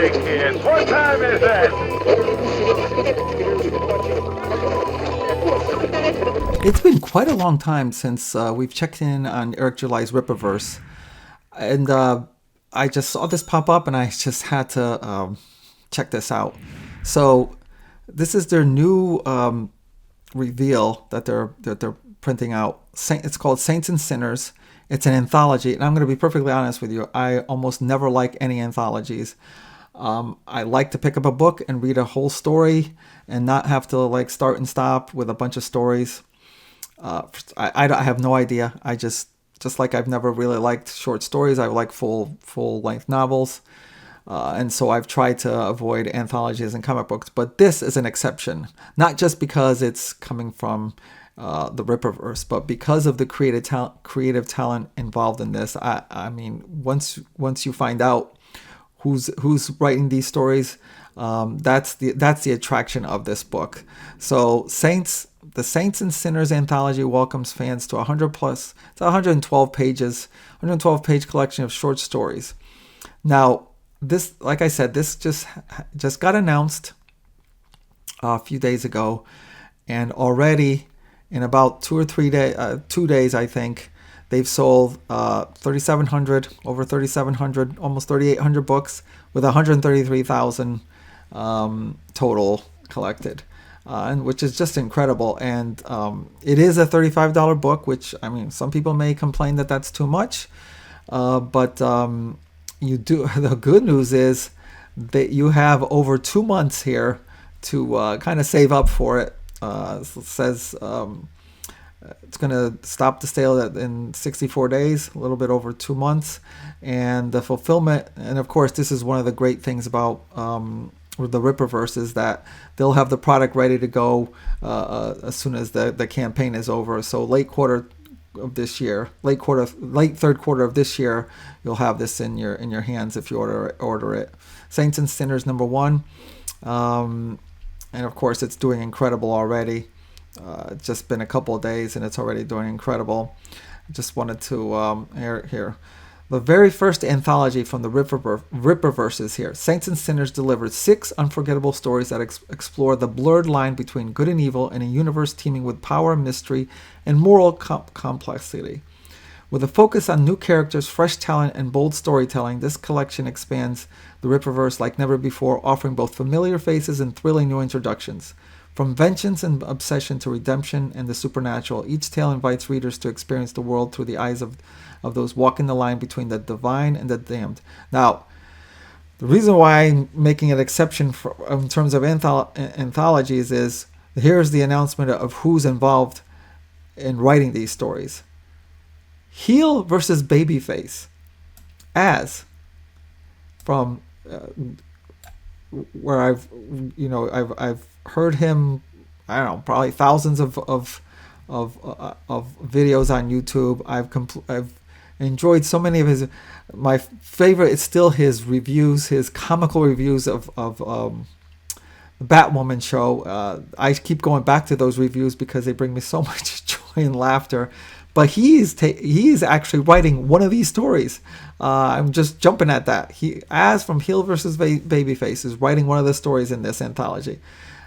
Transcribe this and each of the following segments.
Hey kids, what time is it? It's been quite a long time since we've checked in on Eric July's Rippaverse, and I just saw this pop up, and I just had to check this out. So this is their new reveal that they're printing out. It's called Saints and Sinners. It's an anthology, and I'm going to be perfectly honest with you. I almost never like any anthologies. I like to pick up a book and read a whole story and not have to like start and stop with a bunch of stories. I have no idea. I just like I've never really liked short stories. I like full length novels, and so I've tried to avoid anthologies and comic books. But this is an exception, not just because it's coming from the Rippaverse, but because of the creative talent involved in this. I mean, once you find out who's writing these stories, that's the attraction of this book. So the Saints and Sinners anthology welcomes fans to 112 pages, 112 page collection of short stories. Now, this, like I said, this just got announced a few days ago, and already in about 2 days, I think, they've sold over 3,700, almost 3,800 books with 133,000 total collected, and which is just incredible. And it is a $35 book, which, I mean, some people may complain that that's too much, but you do. The good news is that you have over 2 months here to kind of save up for it. It says it's going to stop the sale in 64 days, a little bit over 2 months. And the fulfillment, and of course, this is one of the great things about the Rippaverse, is that they'll have the product ready to go as soon as the campaign is over. So late third quarter of this year, you'll have this in your hands if you order it. Saints and Sinners #1. And of course, it's doing incredible already. It's just been a couple of days, and it's already doing incredible. I just wanted to here. The very first anthology from the Rippaverse is here. Saints and Sinners delivers 6 unforgettable stories that explore the blurred line between good and evil in a universe teeming with power, mystery, and moral complexity. With a focus on new characters, fresh talent, and bold storytelling, this collection expands the Rippaverse like never before, offering both familiar faces and thrilling new introductions. From vengeance and obsession to redemption and the supernatural, each tale invites readers to experience the world through the eyes of those walking the line between the divine and the damned. Now, the reason why I'm making an exception in terms of anthologies is here's the announcement of who's involved in writing these stories. HeelvsBabyface, as from where I've heard him, I don't know, probably thousands of videos on YouTube. I've enjoyed so many of his. My favorite is still his reviews, his comical reviews of the Batwoman show. I keep going back to those reviews because they bring me so much joy and laughter. But he's actually writing one of these stories. I'm just jumping at that. As from HeelvsBabyface is writing one of the stories in this anthology.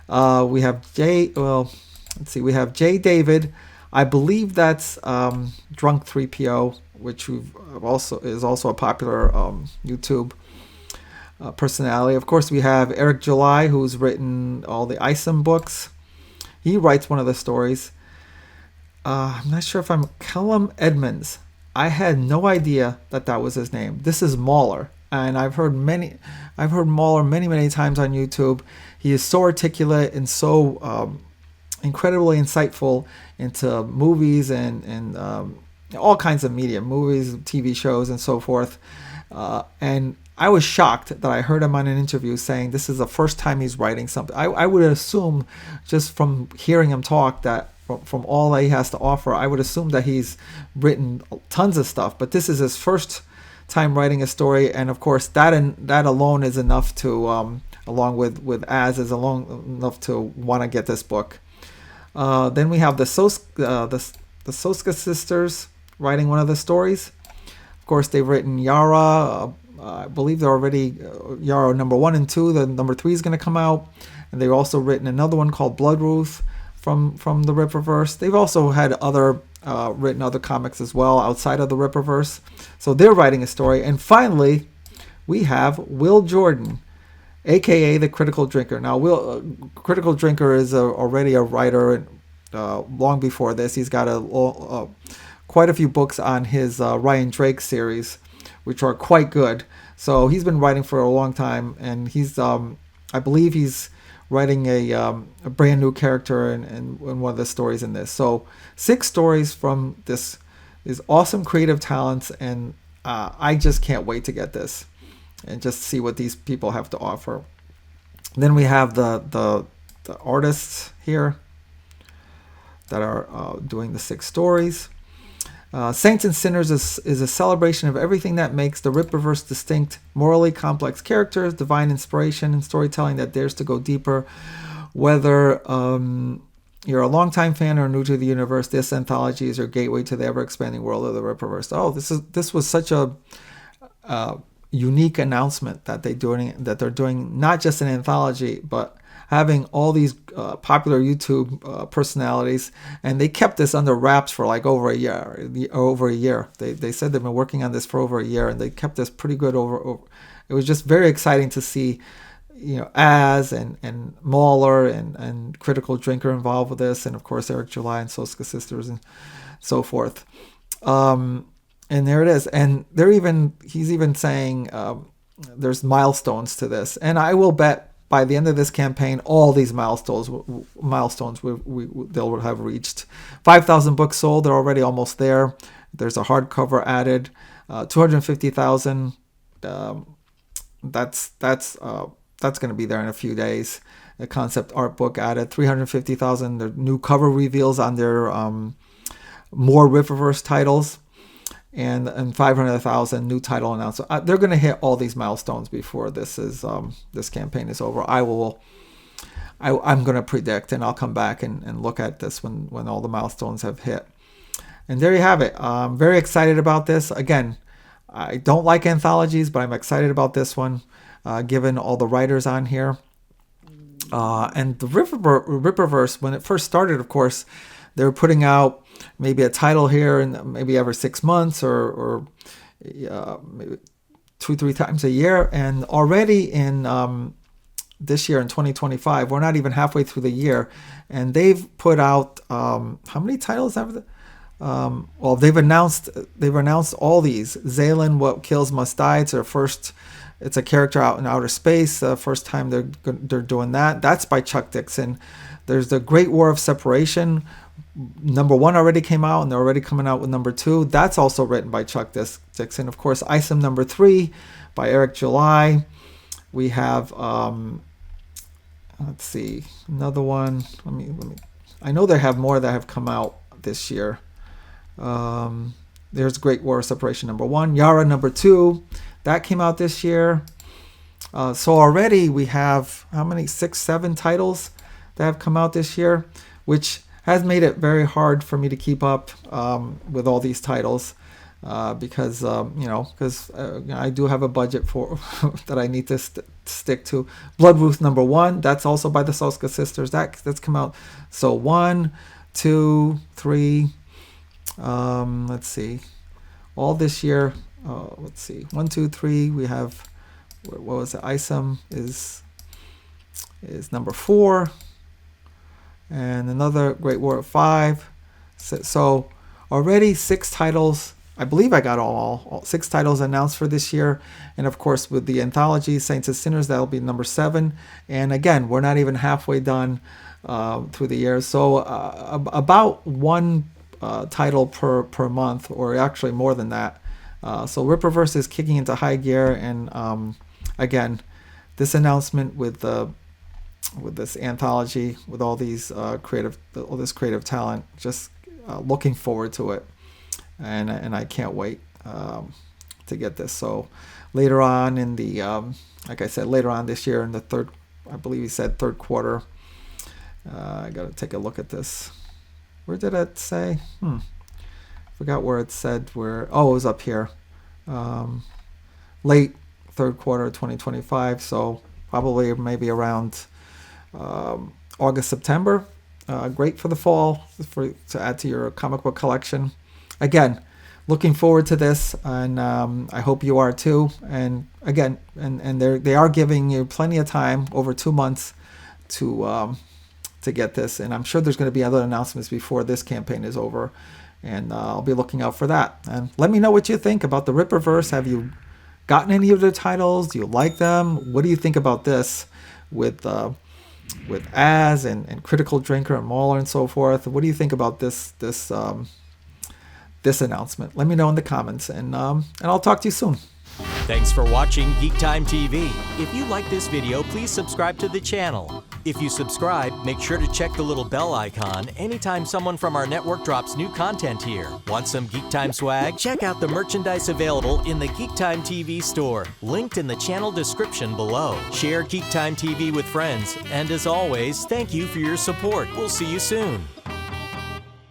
We have we have J. David. I believe that's Drunk 3PO, which is also a popular YouTube personality. Of course, we have Eric July, who's written all the Isom books. He writes one of the stories. I'm not sure if I'm Callum Edmunds. I had no idea that was his name. This is MauLer, and I've heard MauLer many times on YouTube. He is so articulate and so incredibly insightful into movies and all kinds of media, movies, TV shows, and so forth. And I was shocked that I heard him on an interview saying this is the first time he's writing something. I would assume, just from hearing him talk, that from all that he has to offer, I would assume that he's written tons of stuff. But this is his first time writing a story, and of course that alone is enough to, along with Az, is enough to want to get this book. Then we have the Soska Sisters writing one of the stories. Of course, they've written Yara, I believe they're already Yarrow number 1 and 2. The number 3 is going to come out, and they've also written another one called Bloodruth from the Rippaverse. They've also had written other comics as well outside of the Rippaverse. So they're writing a story. And finally, we have Will Jordan, aka the Critical Drinker. Now, Critical Drinker is already a writer long before this. He's got quite a few books on his Ryan Drake series, which are quite good. So he's been writing for a long time, and he's I believe he's writing a brand new character in one of the stories in this. So 6 stories from these awesome creative talents, and I just can't wait to get this and just see what these people have to offer. Then we have the artists here that are doing the 6 stories. Saints and Sinners is a celebration of everything that makes the Rippaverse distinct, morally complex characters, divine inspiration, and storytelling that dares to go deeper. Whether you're a longtime fan or new to the universe, this anthology is your gateway to the ever-expanding world of the Rippaverse. Oh, this was such a unique announcement that they're doing not just an anthology, but having all these popular YouTube personalities, and they kept this under wraps for like over a year. They said they've been working on this for over a year, and they kept this pretty good over. It was just very exciting to see, Az and MauLer and Critical Drinker involved with this, and of course Eric July and Soska Sisters and so forth. And there it is. And he's even saying there's milestones to this, and I will bet by the end of this campaign, all these milestones they'll have reached. 5,000 books sold. They're already almost there. There's a hardcover added. 250,000. That's going to be there in a few days. A concept art book added. 350,000. The new cover reveals on their more Rippaverse titles. And 500,000 new title announced. So they're going to hit all these milestones before this campaign is over. I'm going to predict, and I'll come back and look at this when all the milestones have hit. And there you have it. I'm very excited about this. Again, I don't like anthologies, but I'm excited about this one, given all the writers on here. And the Rippaverse, when it first started, of course, they were putting out maybe a title here and maybe every 6 months or maybe 2-3 times a year. And already in this year in 2025, we're not even halfway through the year, and they've put out how many titles have they? Well, they've announced all these. Zaylin, What Kills Must Die. It's a character out in outer space. First time they're doing that. That's by Chuck Dixon. There's the Great War of Separation. Number 1 already came out, and they're already coming out with number 2. That's also written by Chuck Dixon. Of course, Isom number 3 by Eric July. We have let's see, another one. Let me. I know they have more that have come out this year. There's Great War of Separation number 1. Yara number 2. That came out this year. So already we have how many? 6, 7 titles that have come out this year, which has made it very hard for me to keep up with all these titles because I do have a budget for that I need to stick to. Bloodruth number 1, that's also by the Soska Sisters. That's come out. So 1, 2, 3. Let's see, all this year. Let's see, 1, 2, 3. We have what was it? Isom is number 4. And another Great War of 5. So already 6 titles. I believe I got all 6 titles announced for this year. And of course, with the anthology, Saints and Sinners, that'll be number 7. And again, we're not even halfway done through the year. So about 1 title per month, or actually more than that. So Rippaverse is kicking into high gear. And again, this announcement with this anthology, with all this creative talent, just looking forward to it, and I can't wait to get this. So later on in the like I said, later on this year in the third, I believe he said third quarter. I gotta take a look at this. Where did it say? Forgot where it said where. Oh, it was up here. Late third quarter of 2025. So probably maybe around August, September. Great for the fall to add to your comic book collection. Again, looking forward to this, and I hope you are too. And again, they are giving you plenty of time, over 2 months, to get this. And I'm sure there's going to be other announcements before this campaign is over, and I'll be looking out for that. And let me know what you think about the Rippaverse. Have you gotten any of their titles? Do you like them? What do you think about this with Az and Critical Drinker and MauLer and so forth? What do you think about this announcement? Let me know in the comments, and I'll talk to you soon. Thanks for watching GeekTime TV. If you like this video, please subscribe to the channel. If you subscribe, make sure to check the little bell icon anytime someone from our network drops new content here. Want some GeekTime swag? Check out the merchandise available in the GeekTime TV store, linked in the channel description below. Share GeekTime TV with friends, and as always, thank you for your support. We'll see you soon.